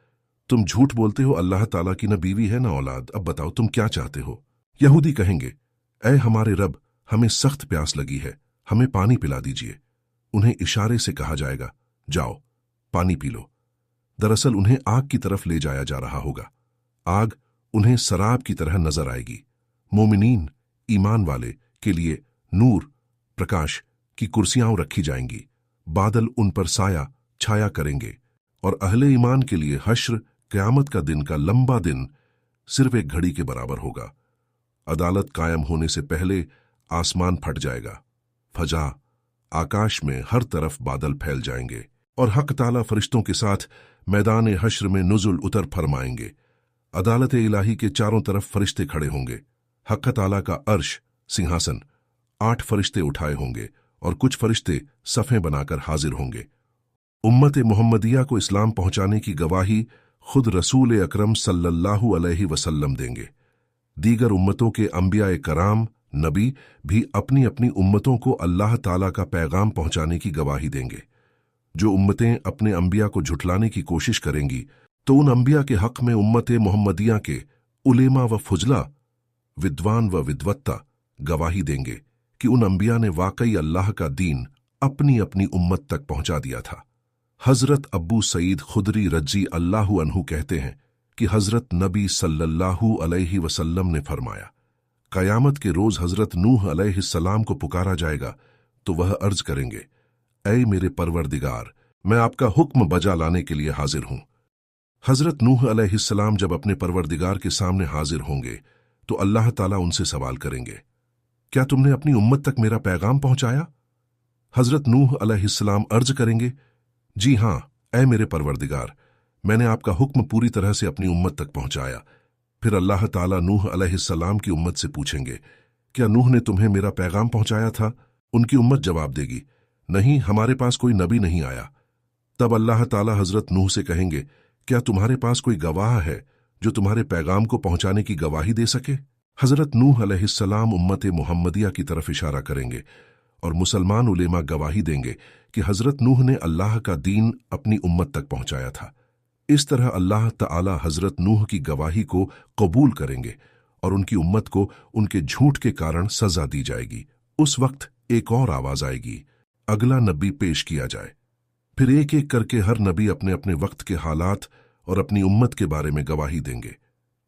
तुम झूठ बोलते हो, अल्लाह ताला की न बीवी है न औलाद, अब बताओ तुम क्या चाहते हो? यहूदी कहेंगे, ऐ हमारे रब, हमें सख्त प्यास लगी है, हमें पानी पिला दीजिए। उन्हें इशारे से कहा जाएगा, जाओ पानी पी लो। दरअसल उन्हें आग की तरफ ले जाया जा रहा होगा। आग उन्हें शराब की तरह नजर आएगी। मोमिनीन ईमान वाले के लिए नूर प्रकाश की कुर्सियां रखी जाएंगी, बादल उन पर साया छाया करेंगे, और अहले ईमान के लिए हश्र क़यामत का दिन का लंबा दिन सिर्फ एक घड़ी के बराबर होगा। अदालत कायम होने से पहले आसमान फट जाएगा, फजा आकाश में हर तरफ बादल फैल जाएंगे, और हक ताला फरिश्तों के साथ मैदान हश्र में नुजुल उतर फरमाएंगे। अदालत इलाही के चारों तरफ फरिश्ते खड़े होंगे। हक ताला का अर्श सिंहासन 8 फरिश्ते उठाए होंगे और कुछ फरिश्ते सफ़ें बनाकर हाजिर होंगे। उम्मत मुहम्मदिया को इस्लाम पहुंचाने की गवाही खुद रसूल अकरम सल्लल्लाहु अलैहि वसल्लम देंगे। दीगर उम्मतों के अंबिया कराम नबी भी अपनी अपनी उम्मतों को अल्लाह ताला का पैगाम पहुंचाने की गवाही देंगे। जो उम्मतें अपने अंबिया को झुठलाने की कोशिश करेंगी तो उन अंबिया के हक में उम्मत मुहम्मदिया के उलेमा व फुजला, विद्वान व विद्वत्ता गवाही देंगे कि उन अंबिया ने वाकई अल्लाह का दीन अपनी अपनी उम्मत तक पहुंचा दिया था। हजरत अब्बू सईद खुदरी रजी अल्लाहु अन्हु कहते हैं कि हजरत नबी सल्लल्लाहु अलैहि वसल्लम ने फरमाया, क़यामत के रोज हजरत नूह अलैहिस्सलाम को पुकारा जाएगा तो वह अर्ज करेंगे, ऐ मेरे परवरदिगार, मैं आपका हुक्म बजा लाने के लिए हाजिर हूं। हजरत नूह अलैहिस्सलाम जब अपने परवरदिगार के सामने हाजिर होंगे तो अल्लाह ताला उनसे सवाल करेंगे, क्या तुमने अपनी उम्मत तक मेरा पैगाम पहुंचाया? हजरत नूह अलैहिस्सलाम अर्ज करेंगे, जी हां, ऐ मेरे परवरदिगार, मैंने आपका हुक्म पूरी तरह से अपनी उम्मत तक पहुंचाया। फिर अल्लाह ताला नूह अलैहिस्सलाम की उम्मत से पूछेंगे, क्या नूह ने तुम्हें मेरा पैगाम पहुंचाया था? उनकी उम्मत जवाब देगी, नहीं, हमारे पास कोई नबी नहीं आया। तब अल्लाह ताला हजरत नूह से कहेंगे, क्या तुम्हारे पास कोई गवाह है जो तुम्हारे पैगाम को पहुंचाने की गवाही दे सके? हजरत नूह अलैहिस्सलाम उम्मत मुहम्मदिया की तरफ इशारा करेंगे और मुसलमान उलेमा गवाही देंगे कि हजरत नूह ने अल्लाह का दीन अपनी उम्मत तक पहुंचाया था। इस तरह अल्लाह ताला हजरत नूह की गवाही को कबूल करेंगे और उनकी उम्मत को उनके झूठ के कारण सजा दी जाएगी। उस वक्त एक और आवाज आएगी, अगला नबी पेश किया जाए। फिर एक एक करके हर नबी अपने अपने वक्त के हालात और अपनी उम्मत के बारे में गवाही देंगे।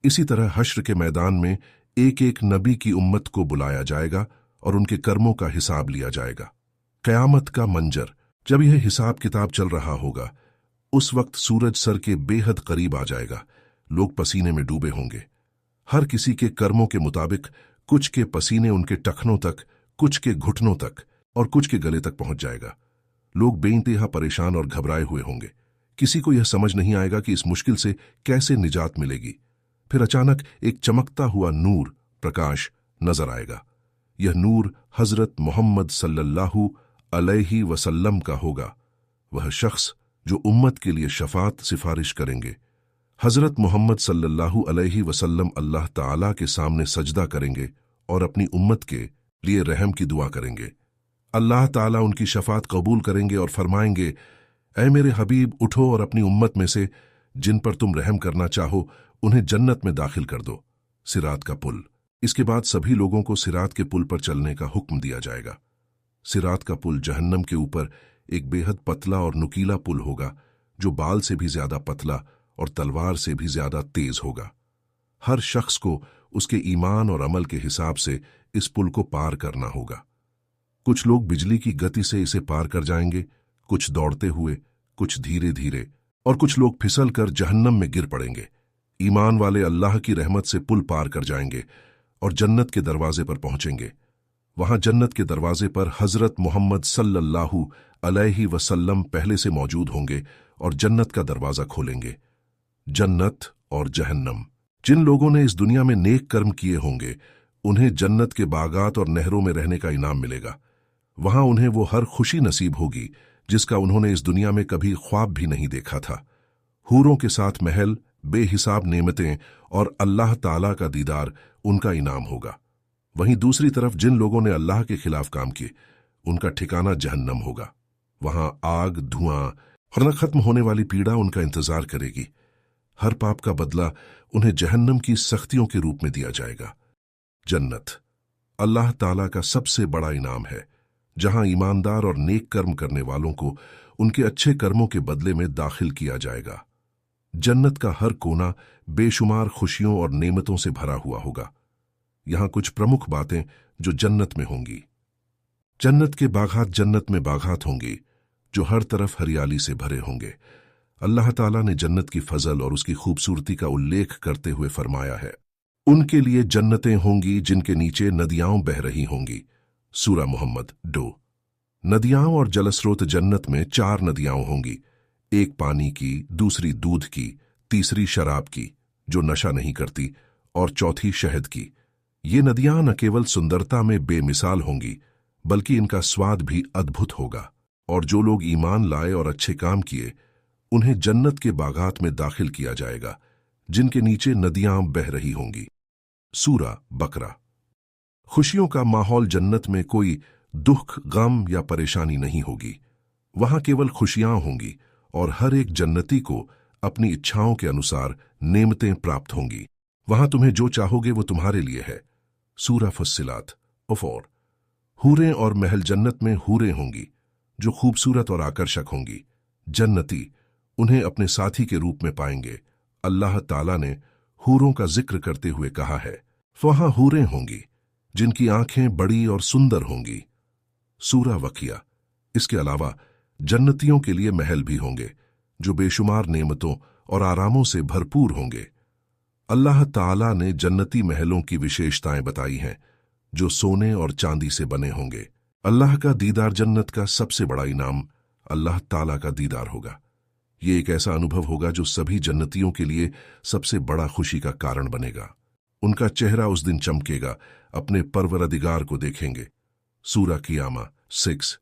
इसी तरह हश्र के मैदान में एक एक नबी की उम्मत को बुलाया जाएगा और उनके कर्मों का हिसाब लिया जाएगा। क़यामत का मंजर। जब यह हिसाब किताब चल रहा होगा, उस वक्त सूरज सर के बेहद करीब आ जाएगा। लोग पसीने में डूबे होंगे। हर किसी के कर्मों के मुताबिक कुछ के पसीने उनके टखनों तक, कुछ के घुटनों तक और कुछ के गले तक पहुंच जाएगा। लोग बेइंतहा परेशान और घबराए हुए होंगे। किसी को यह समझ नहीं आएगा कि इस मुश्किल से कैसे निजात मिलेगी। फिर अचानक एक चमकता हुआ नूर, प्रकाश नजर आएगा। यह नूर हजरत मोहम्मद सल्लल्लाहु अलैहि वसल्लम का होगा। वह शख्स जो उम्मत के लिए शफात सिफारिश करेंगे। हजरत मोहम्मद सल्लल्लाहु अलैहि वसल्लम अल्लाह ताला के सामने सजदा करेंगे और अपनी उम्मत के लिए रहम की दुआ करेंगे। अल्लाह ताला उनकी शफात कबूल करेंगे और फरमाएंगे, ऐ मेरे हबीब, उठो और अपनी उम्मत में से जिन पर तुम रहम करना चाहो उन्हें जन्नत में दाखिल कर दो। सिरात का पुल। इसके बाद सभी लोगों को सिरात के पुल पर चलने का हुक्म दिया जाएगा। सिरात का पुल जहन्नम के ऊपर एक बेहद पतला और नुकीला पुल होगा, जो बाल से भी ज्यादा पतला और तलवार से भी ज्यादा तेज होगा। हर शख्स को उसके ईमान और अमल के हिसाब से इस पुल को पार करना होगा। कुछ लोग बिजली की गति से इसे पार कर जाएंगे, कुछ दौड़ते हुए, कुछ धीरे धीरे, और कुछ लोग फिसल कर जहन्नम में गिर पड़ेंगे। ईमान वाले अल्लाह की रहमत से पुल पार कर जाएंगे और जन्नत के दरवाजे पर पहुंचेंगे। वहां जन्नत के दरवाजे पर हजरत मोहम्मद सल्लल्लाहु अलैहि वसल्लम पहले से मौजूद होंगे और जन्नत का दरवाजा खोलेंगे। जन्नत और जहन्नम। जिन लोगों ने इस दुनिया में नेक कर्म किए होंगे, उन्हें जन्नत के बागात और नहरों में रहने का इनाम मिलेगा। वहां उन्हें वो हर खुशी नसीब होगी जिसका उन्होंने इस दुनिया में कभी ख्वाब भी नहीं देखा था। हूरों के साथ महल, बेहिसाब नेमतें और अल्लाह ताला का दीदार उनका इनाम होगा। वहीं दूसरी तरफ जिन लोगों ने अल्लाह के खिलाफ काम किए, उनका ठिकाना जहन्नम होगा। वहां आग, धुआं और न खत्म होने वाली पीड़ा उनका इंतजार करेगी। हर पाप का बदला उन्हें जहन्नम की सख्तियों के रूप में दिया जाएगा। जन्नत अल्लाह ताला का सबसे बड़ा इनाम है, जहां ईमानदार और नेक कर्म करने वालों को उनके अच्छे कर्मों के बदले में दाखिल किया जाएगा। जन्नत का हर कोना बेशुमार खुशियों और नेमतों से भरा हुआ होगा। यहां कुछ प्रमुख बातें जो जन्नत में होंगी। जन्नत के बागात जन्नत में बागात होंगी जो हर तरफ हरियाली से भरे होंगे। अल्लाह ताला ने जन्नत की फजल और उसकी खूबसूरती का उल्लेख करते हुए फरमाया है, उनके लिए जन्नतें होंगी जिनके नीचे नदियां बह रही होंगी। सूरा मोहम्मद 2। नदियां और जलस्रोत जन्नत में 4 नदियां होंगी, एक पानी की, दूसरी दूध की, तीसरी शराब की जो नशा नहीं करती और चौथी शहद की। ये नदियां न केवल सुंदरता में बेमिसाल होंगी, बल्कि इनका स्वाद भी अद्भुत होगा। और जो लोग ईमान लाए और अच्छे काम किए, उन्हें जन्नत के बागात में दाखिल किया जाएगा जिनके नीचे नदियां बह रही होंगी। सूरा बकरा। खुशियों का माहौल। जन्नत में कोई दुख, गम या परेशानी नहीं होगी। वहां केवल खुशियां होंगी और हर एक जन्नती को अपनी इच्छाओं के अनुसार नेमतें प्राप्त होंगी। वहां तुम्हें जो चाहोगे वो तुम्हारे लिए है। सूरा फुस्सिलात। 4। हूरें और महल। जन्नत में हूरें होंगी जो खूबसूरत और आकर्षक होंगी। जन्नती उन्हें अपने साथी के रूप में पाएंगे। अल्लाह ताला ने हूरों का जिक्र करते हुए कहा है, वहां हूरें होंगी जिनकी आंखें बड़ी और सुंदर होंगी। सूरा वकिया। इसके अलावा जन्नतियों के लिए महल भी होंगे जो बेशुमार नेमतों और आरामों से भरपूर होंगे। अल्लाह ताला ने जन्नती महलों की विशेषताएं बताई हैं जो सोने और चांदी से बने होंगे। अल्लाह का दीदार। जन्नत का सबसे बड़ा इनाम अल्लाह ताला का दीदार होगा। ये एक ऐसा अनुभव होगा जो सभी जन्नतियों के लिए सबसे बड़ा खुशी का कारण बनेगा। उनका चेहरा उस दिन चमकेगा, अपने परवरदिगार को देखेंगे। सूरा क़ियामा 6।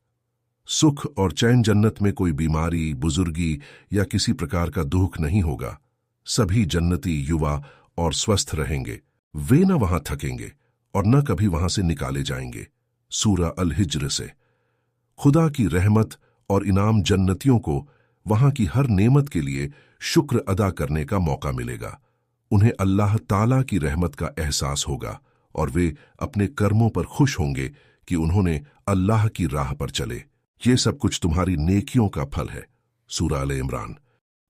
सुख और चैन। जन्नत में कोई बीमारी, बुजुर्गी या किसी प्रकार का दुख नहीं होगा। सभी जन्नती युवा और स्वस्थ रहेंगे। वे न वहां थकेंगे और न कभी वहां से निकाले जाएंगे। सूरा अल हिज्र से। खुदा की रहमत और इनाम। जन्नतियों को वहां की हर नेमत के लिए शुक्र अदा करने का मौका मिलेगा। उन्हें अल्लाह ताला की रहमत का एहसास होगा और वे अपने कर्मों पर खुश होंगे कि उन्होंने अल्लाह की राह पर चले। ये सब कुछ तुम्हारी नेकियों का फल है। सूरा आले इमरान।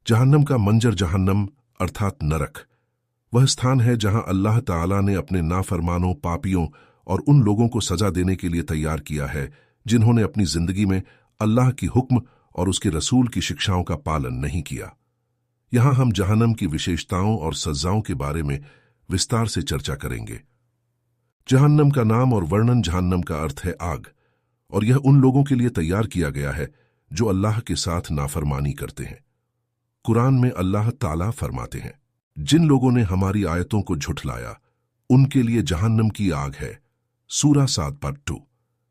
जहन्नम का मंजर। जहन्नम अर्थात नरक वह स्थान है जहां अल्लाह ताला ने अपने नाफरमानों, पापियों और उन लोगों को सजा देने के लिए तैयार किया है जिन्होंने अपनी जिंदगी में अल्लाह की हुक्म और उसके रसूल की शिक्षाओं का पालन नहीं किया। यहां हम जहन्नम की विशेषताओं और सजाओं के बारे में विस्तार से चर्चा करेंगे। जहन्नम का नाम और वर्णन। जहन्नम का अर्थ है आग, और यह उन लोगों के लिए तैयार किया गया है जो अल्लाह के साथ नाफरमानी करते हैं। कुरान में अल्लाह ताला फरमाते हैं, जिन लोगों ने हमारी आयतों को झुठलाया उनके लिए जहन्नम की आग है। सूरा 7:2।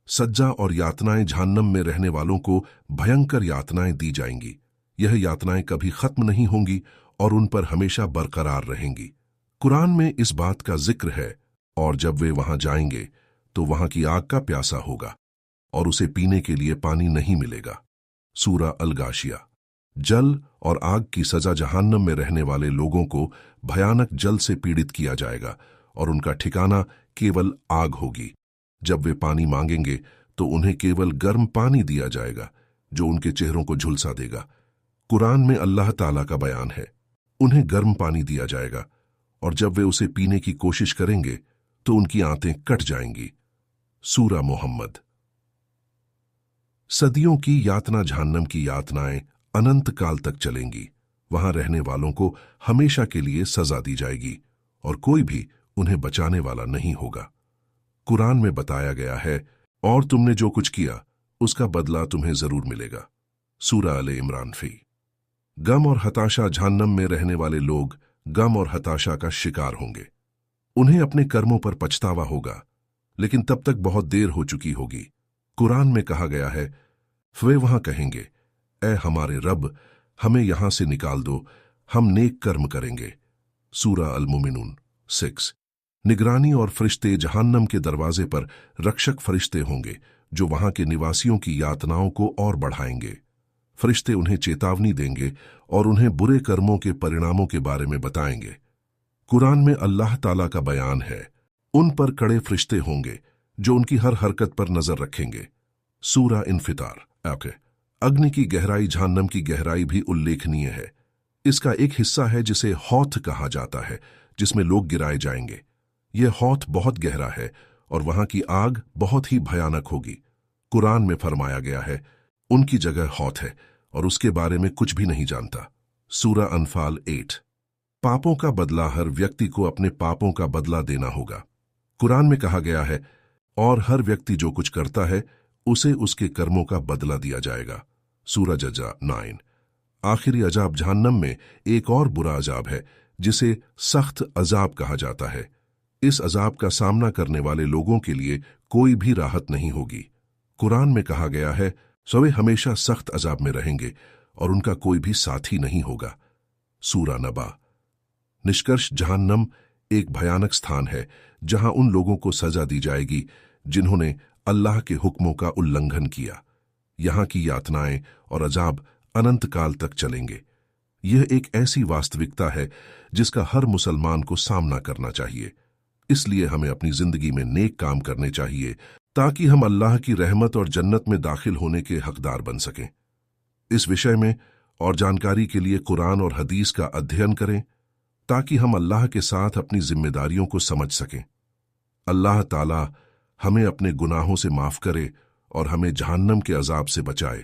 सज्जा और यातनाएं। जहन्नम में रहने वालों को भयंकर यातनाएं दी जाएंगी। यह यातनाएं कभी खत्म नहीं होंगी और उन पर हमेशा बरकरार रहेंगी। कुरान में इस बात का जिक्र है, और जब वे वहां जाएंगे तो वहां की आग का प्यासा होगा और उसे पीने के लिए पानी नहीं मिलेगा। सूरा अल-गाशिया। जल और आग की सजा। जहन्नम में रहने वाले लोगों को भयानक जल से पीड़ित किया जाएगा और उनका ठिकाना केवल आग होगी। जब वे पानी मांगेंगे तो उन्हें केवल गर्म पानी दिया जाएगा जो उनके चेहरों को झुलसा देगा। कुरान में अल्लाह ताला का बयान है, उन्हें गर्म पानी दिया जाएगा और जब वे उसे पीने की कोशिश करेंगे तो उनकी आंतें कट जाएंगी। सूरा मोहम्मद। सदियों की यातना। जहन्नम की यातनाएं अनंत काल तक चलेंगी। वहां रहने वालों को हमेशा के लिए सजा दी जाएगी और कोई भी उन्हें बचाने वाला नहीं होगा। कुरान में बताया गया है, और तुमने जो कुछ किया उसका बदला तुम्हें जरूर मिलेगा। सूरा अल इमरान फी। गम और हताशा। जहन्नम में रहने वाले लोग गम और हताशा का शिकार होंगे। उन्हें अपने कर्मों पर पछतावा होगा, लेकिन तब तक बहुत देर हो चुकी होगी। कुरान में कहा गया है, वे वहां कहेंगे, ऐ हमारे रब, हमें यहां से निकाल दो, हम नेक कर्म करेंगे। सूरा अल-मुमिनून 6। निगरानी और फरिश्ते। जहन्नम के दरवाजे पर रक्षक फरिश्ते होंगे जो वहां के निवासियों की यातनाओं को और बढ़ाएंगे। फरिश्ते उन्हें चेतावनी देंगे और उन्हें बुरे कर्मों के परिणामों के बारे में बताएंगे। कुरान में अल्लाह ताला का बयान है, उन पर कड़े फरिश्ते होंगे जो उनकी हर हरकत पर नजर रखेंगे। सूरा इन्फितार। अग्नि की गहराई। जहन्नम की गहराई भी उल्लेखनीय है। इसका एक हिस्सा है जिसे हौथ कहा जाता है, जिसमें लोग गिराए जाएंगे। यह हौथ बहुत गहरा है और वहां की आग बहुत ही भयानक होगी। कुरान में फरमाया गया है, उनकी जगह हौथ है और उसके बारे में कुछ भी नहीं जानता। सूरा अनफाल 8। पापों का बदला। हर व्यक्ति को अपने पापों का बदला देना होगा। कुरान में कहा गया है, और हर व्यक्ति जो कुछ करता है उसे उसके कर्मों का बदला दिया जाएगा। सूरा जजा 9। आखिरी अजाब। जहन्नम में एक और बुरा अजाब है जिसे सख्त अजाब कहा जाता है। इस अजाब का सामना करने वाले लोगों के लिए कोई भी राहत नहीं होगी। कुरान में कहा गया है, वे हमेशा सख्त अजाब में रहेंगे और उनका कोई भी साथी नहीं होगा। सूरा नबा। निष्कर्ष। जहन्नम एक भयानक स्थान है जहां उन लोगों को सजा दी जाएगी जिन्होंने अल्लाह के हुक्मों का उल्लंघन किया। यहां की यातनाएं और अजाब अनंत काल तक चलेंगे। यह एक ऐसी वास्तविकता है जिसका हर मुसलमान को सामना करना चाहिए। इसलिए हमें अपनी जिंदगी में नेक काम करने चाहिए ताकि हम अल्लाह की रहमत और जन्नत में दाखिल होने के हकदार बन सकें। इस विषय में और जानकारी के लिए कुरान और हदीस का अध्ययन करें ताकि हम अल्लाह के साथ अपनी जिम्मेदारियों को समझ सकें। अल्लाह ताला हमें अपने गुनाहों से माफ करे और हमें जहन्नम के अजाब से बचाए।